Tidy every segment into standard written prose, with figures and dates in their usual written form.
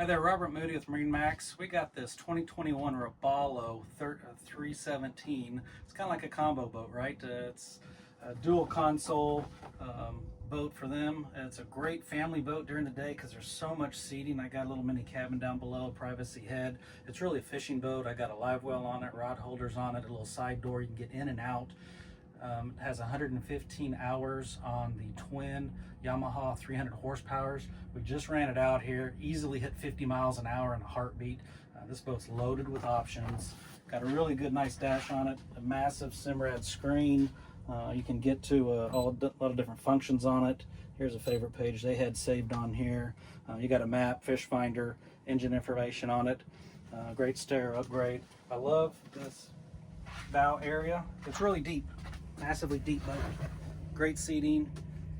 Hi there, Robert Moody with MarineMax. We got this 2021 Robalo 317. It's kind of like a combo boat, right? It's a dual console boat for them. It's a great family boat during the day because there's so much seating. I got a little mini cabin down below, privacy head. It's really a fishing boat. I got a live well on it, rod holders on it, a little side door you can get in and out. It has 115 hours on the twin Yamaha 300 horsepowers. We just ran it out here, easily hit 50 miles an hour in a heartbeat. This boat's loaded with options. Got a really good, nice dash on it, a massive Simrad screen. You can get to a lot of different functions on it. Here's a favorite page they had saved on here. You got a map, fish finder, engine information on it. Great stereo upgrade. I love this bow area. It's really deep. Massively deep boat. Great seating,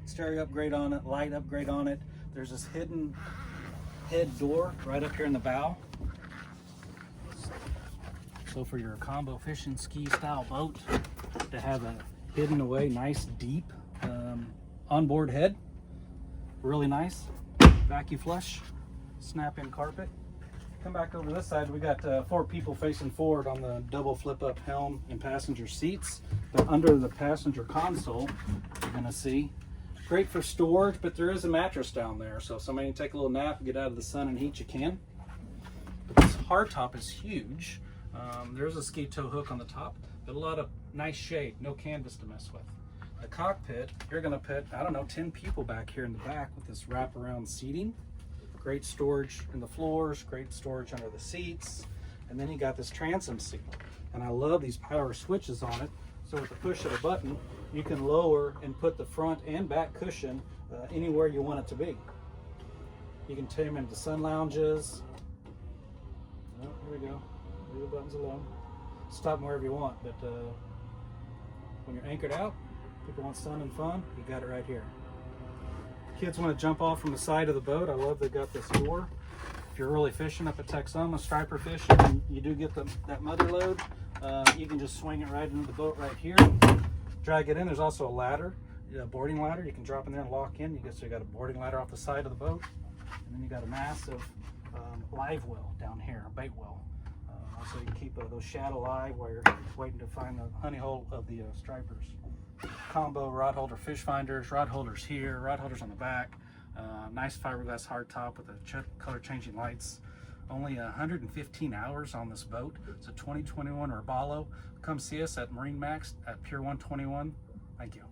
stereo upgrade on it, light upgrade on it. There's this hidden head door right up here in the bow. So for your combo fishing ski style boat, to have a hidden away, nice deep onboard head, really nice. Vacuum flush, snap-in carpet. Come back over this side, we got 4 people facing forward on the double flip-up helm and passenger seats. They're under the passenger console, you're gonna see. Great for storage, but there is a mattress down there, so if somebody can take a little nap and get out of the sun and heat, you can. But this hardtop is huge. There's a ski tow hook on the top, but a lot of nice shade, no canvas to mess with. The cockpit, you're gonna put, I don't know, 10 people back here in the back with this wraparound seating. Great storage in the floors, great storage under the seats, and then you got this transom seat. And I love these power switches on it. So with the push of a button, you can lower and put the front and back cushion anywhere you want it to be. You can turn them into sun lounges. Oh, here we go. Leave the buttons alone. Stop them wherever you want, but when you're anchored out, people want sun and fun, you got it right here. Kids want to jump off from the side of the boat. I love they got this door. If you're really fishing up at Texoma, striper fishing, and you do get that mother load, you can just swing it right into the boat right here. Drag it in. There's also a ladder, a boarding ladder. You can drop in there and lock in. You got a boarding ladder off the side of the boat. And then you got a massive live well down here, a bait well. So you can keep those shad alive while you're waiting to find the honey hole of the stripers. Combo rod holder fish finders, rod holders here, rod holders on the back. Nice fiberglass hard top with the color changing lights. Only 115 hours on this boat. It's a 2021 Robalo. Come see us at MarineMax at Pier 121. Thank you.